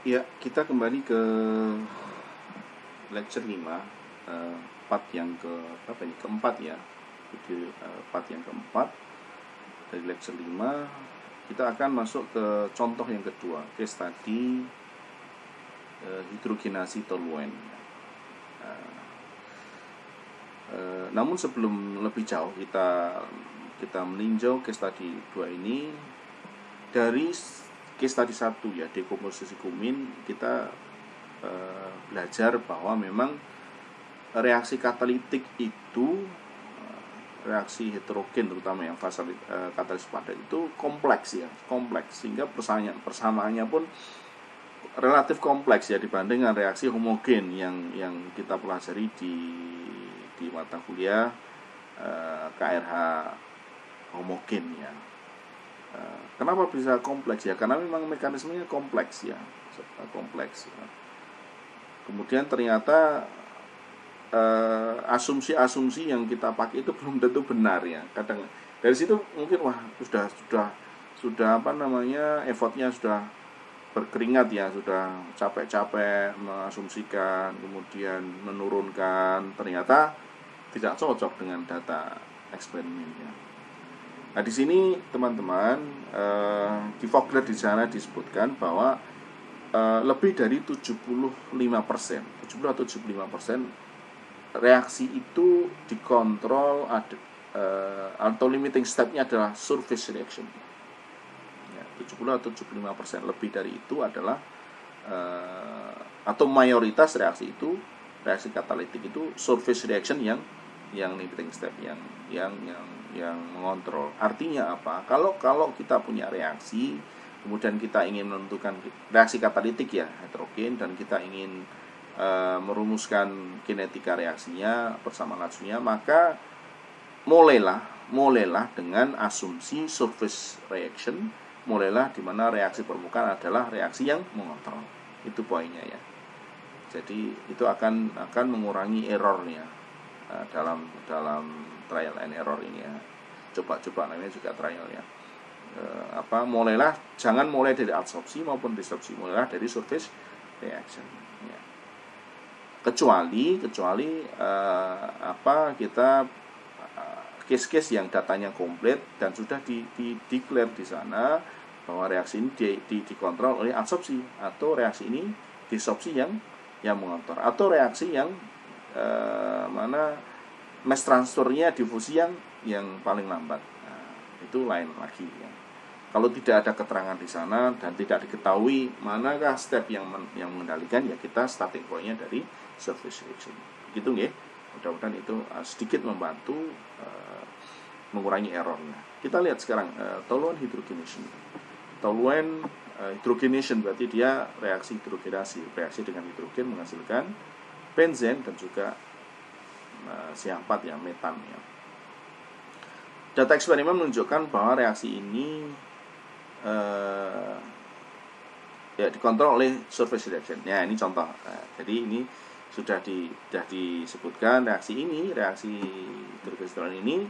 Ya, kita kembali ke lecture 5, part yang ke berapa ini? Keempat ya. Video part yang keempat dari lecture 5. Kita akan masuk ke contoh yang kedua, case study hidrogenasi toluen. Namun sebelum lebih jauh kita meninjau case study 2 ini, dari case study 1 ya, dekomposisi kumin, kita belajar bahwa memang reaksi katalitik itu, reaksi heterogen terutama yang fase katalis padat itu kompleks, sehingga persamaannya pun relatif kompleks ya dibanding dengan reaksi homogen yang kita pelajari di mata kuliah KRH homogen ya. Kenapa bisa kompleks ya? Karena memang mekanismenya kompleks ya. Kemudian ternyata asumsi-asumsi yang kita pakai itu belum tentu benar ya. Kadang dari situ mungkin sudah effortnya sudah berkeringat ya, sudah capek-capek mengasumsikan, kemudian menurunkan, ternyata tidak cocok dengan data eksperimennya. Nah, di sini teman-teman, di Vogler di sana disebutkan bahwa lebih dari 75% reaksi itu dikontrol atau limiting stepnya adalah surface reaction. 70-75% lebih dari itu adalah atau mayoritas reaksi katalitik itu surface reaction yang limiting step, yang mengontrol. Artinya apa? Kalau kita punya reaksi, kemudian kita ingin menentukan reaksi katalitik ya, heterogen, dan kita ingin merumuskan kinetika reaksinya bersama lajunya, maka mulailah dengan asumsi surface reaction, mulailah di mana reaksi permukaan adalah reaksi yang mengontrol. Itu poinnya ya. Jadi itu akan mengurangi errornya dalam trial and error ini ya. Coba namanya juga trial ya. Jangan mulai dari absorpsi maupun disrupsi, mulailah dari surface reaction ya. Kecuali kita case-case yang datanya komplit dan sudah declare di sana bahwa reaksi ini dikontrol oleh absorpsi, atau reaksi ini disrupsi yang mengontrol, atau reaksi yang mana mass transfernya difusi yang paling lambat. Nah, itu lain lagi ya. Kalau tidak ada keterangan di sana dan tidak diketahui manakah step yang mengendalikan, ya kita starting point-nya dari surface reaction. Begitu nggih. Mudah-mudahan itu sedikit membantu mengurangi errornya. Kita lihat sekarang toluene hydrogenation. Toluene hydrogenation berarti dia reaksi hidrogenasi, reaksi dengan hidrogen menghasilkan benzen dan juga CH4 ya, metan ya. Data eksperimen menunjukkan bahwa reaksi ini dikontrol oleh surface reaction. Ya, ini contoh. Jadi ini sudah disebutkan reaksi hidrogenasi ini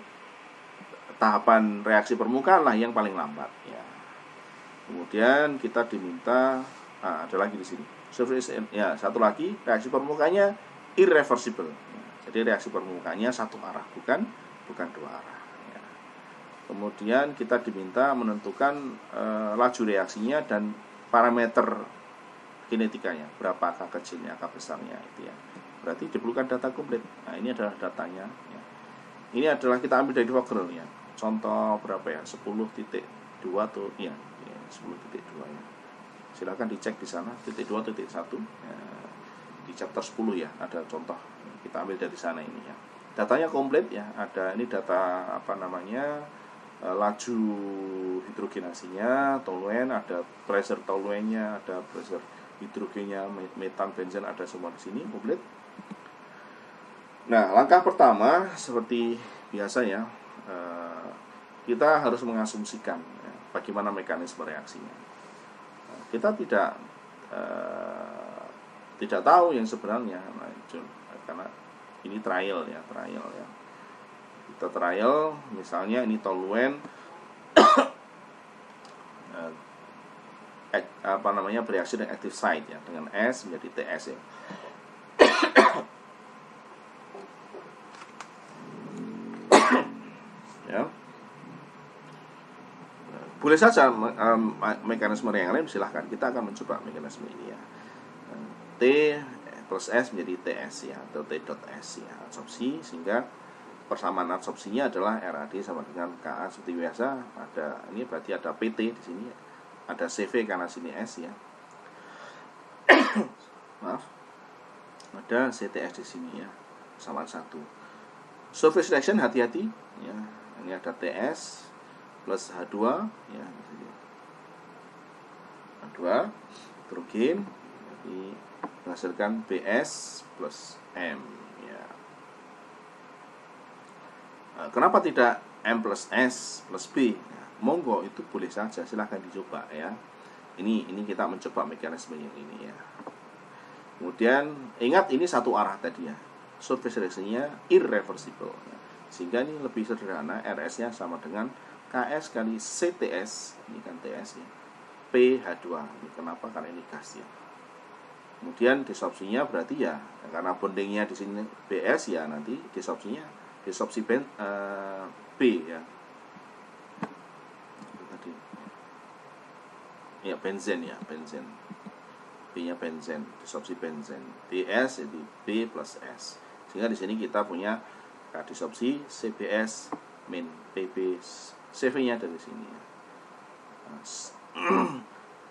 tahapan reaksi permukaan lah yang paling lambat ya. Kemudian kita diminta ada lagi di sini surface ya, satu lagi reaksi permukaannya irreversible ya. Jadi reaksi permukaannya satu arah, bukan dua arah ya. Kemudian kita diminta menentukan laju reaksinya dan parameter kinetikanya, berapa K kecilnya, K besarnya itu ya. Berarti diperlukan data komplit. Nah, ini adalah datanya ya. Ini adalah kita ambil dari Vogler ya. Contoh berapa ya? 10.2 tuh ya, 10.2 ya. Silakan dicek di sana, 2.1 ya, di chapter 10 ya, ada contoh. Kita ambil dari sana ini ya. Datanya komplit ya, ada ini data laju hidrogenasinya, toluen, ada pressure toluennya, ada pressure hidrogennya, metan, benzen, ada semua di sini komplit. Nah, langkah pertama seperti biasa ya, kita harus mengasumsikan ya, bagaimana mekanisme reaksinya. Kita tidak tahu yang sebenarnya, karena ini trial ya. Kita trial, misalnya ini toluen bereaksi dengan active site ya, dengan S menjadi TS ya. Ya. Boleh saja mekanisme yang lain, silahkan. Kita akan mencoba mekanisme ini ya. T plus S menjadi TS ya, atau T dot S ya, adsorpsi, sehingga persamaan adsorpsinya adalah RAD sama dengan KA seperti biasa. Ini berarti ada PT di sini, ada CV karena sini S ya. Maaf, ada CTS di sini ya, persamaan 1. Surface reaction, hati-hati ya. Ini ada TS plus H2 ya, H2 hidrogen, jadi menghasilkan BS plus M ya. Kenapa tidak M plus S plus B? Ya, monggo, itu boleh saja, silahkan dicoba ya. Ini kita mencoba mekanisme yang ini ya. Kemudian ingat ini satu arah tadi ya, surface reaction-nya irreversible ya. Sehingga ini lebih sederhana, RS-nya sama dengan KS kali CTS, ini kan TS ya, PH2. Ini kenapa? Karena ini gas ya. Kemudian disopsinya berarti ya, karena bondingnya di sini BS ya, nanti disopsinya disopsi B ya. Tadi ya, benzen ya, benzen. B-nya benzen, disopsi benzen. BS jadi B plus S. Sehingga di sini kita punya disopsi CBS min PB, CV-nya dari sini ya.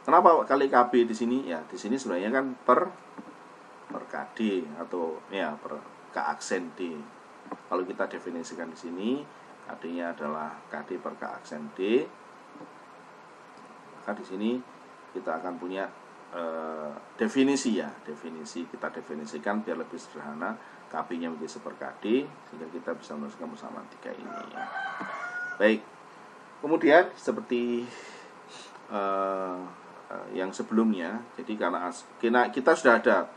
Kenapa kali KB di sini ya? Di sini sebenarnya kan per KD atau ya per K aksen D. Kalau kita definisikan di sini, KD-nya adalah KD per K aksen D. Maka di sini kita akan punya definisi ya, kita definisikan biar lebih sederhana. KB-nya menjadi 1 per KD, sehingga kita bisa menuliskan persamaan 3 ini ya. Baik, kemudian seperti yang sebelumnya, jadi karena kita sudah ada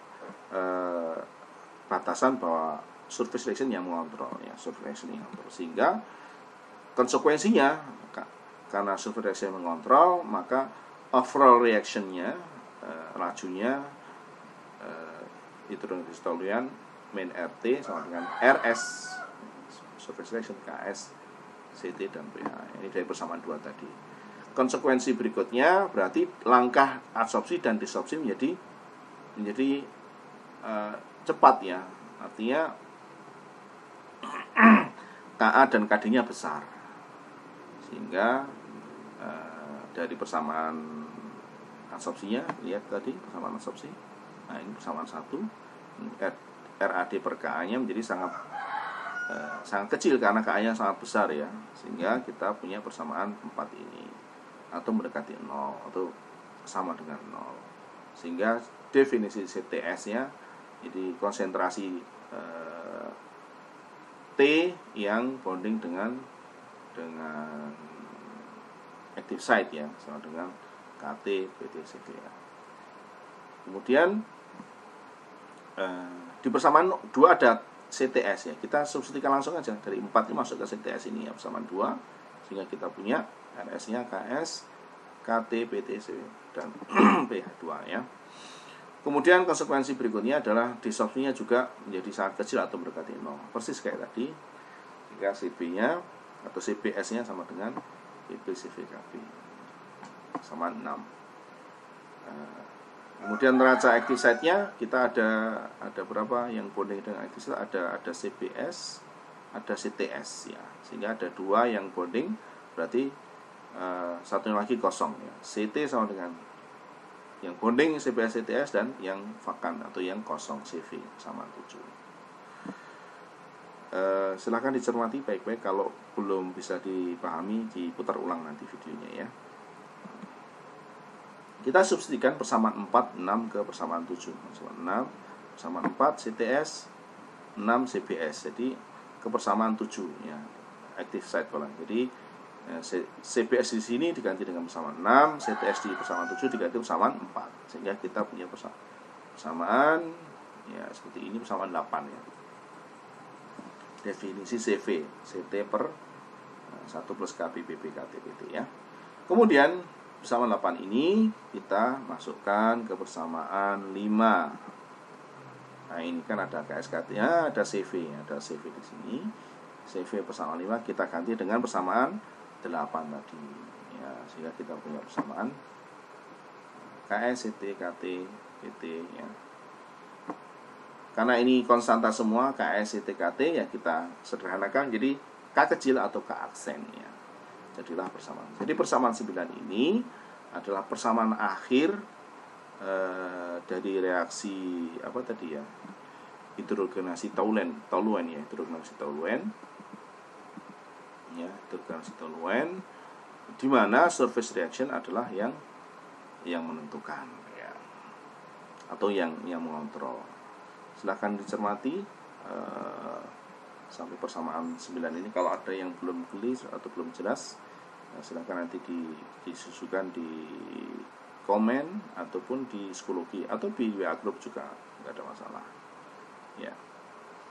batasan bahwa surface reaction yang mengontrol ya, surface reaction yang mengontrol, sehingga konsekuensinya karena surface reaction yang mengontrol, maka overall reaction-nya, lajunya hidrogen toluyan min RT sama dengan RS, surface reaction KS, CT dan pH. Ini dari persamaan 2 tadi. Konsekuensi berikutnya berarti langkah adsorpsi dan disopsi menjadi cepat ya. Artinya KA dan KD-nya besar. Sehingga dari persamaan adsorpsinya, lihat tadi persamaan adsorpsi. Nah, ini persamaan 1. RAD per KA-nya menjadi sangat kecil karena KA-nya sangat besar ya, sehingga kita punya persamaan 4 ini, atau mendekati 0 atau sama dengan 0, sehingga definisi CTS-nya jadi konsentrasi T yang bonding dengan active site ya, sama dengan KT PT CV ya. Kemudian di persamaan 2 ada CTS ya. Kita substitusikan langsung aja, dari 4 ini masuk ke CTS ini ya, persamaan 2, sehingga kita punya RS-nya KS, KT, PT, CV, dan PH2 ya. Kemudian konsekuensi berikutnya adalah disopsinya juga menjadi sangat kecil atau mendekati 0, persis kayak tadi, sehingga CB-nya atau CBS-nya sama dengan PP, CV, KB, sama 6. Kemudian neraca active site-nya kita ada berapa yang bonding dengan active site? Ada CBS, ada CTS ya. Sehingga ada 2 yang bonding, berarti satunya lagi kosong ya. CT sama dengan yang bonding CBS, CTS, dan yang vakan atau yang kosong CV sama 7. Silahkan dicermati baik-baik, kalau belum bisa dipahami diputar ulang nanti videonya ya. Kita substitusikan persamaan 4, 6 ke persamaan 7. Persamaan 6, persamaan 4 CTS, 6 CBS. Jadi ke persamaan 7 ya, active site column. Jadi CBS di sini diganti dengan persamaan 6, CTS di persamaan 7 diganti persamaan 4. Sehingga kita punya persamaan ya seperti ini, persamaan 8 ya. Definisi CT per 1 plus KB PP KT PT ya. Kemudian Persamaan 8 ini kita masukkan ke persamaan 5. Nah, ini kan ada KSKT-nya, ada CV, di sini. CV persamaan 5 kita ganti dengan persamaan 8 tadi. Ya, sehingga kita punya persamaan KS, CT, KT, PT ya. Karena ini konstanta semua KS, CT, KT ya kita sederhanakan jadi K kecil atau K aksen ya. Jadilah persamaan. Jadi persamaan 9 ini adalah persamaan akhir dari reaksi apa tadi ya? Hidrogenasi toluen ya, hidrogenasi toluen. Ya, hidrogenasi toluen di mana surface reaction adalah yang menentukan ya. Atau yang mengontrol. Silahkan dicermati sampai persamaan 9 ini. Kalau ada yang belum clear atau belum jelas, silahkan nanti disusukan di komen ataupun di psikologi atau di WA group juga, nggak ada masalah ya.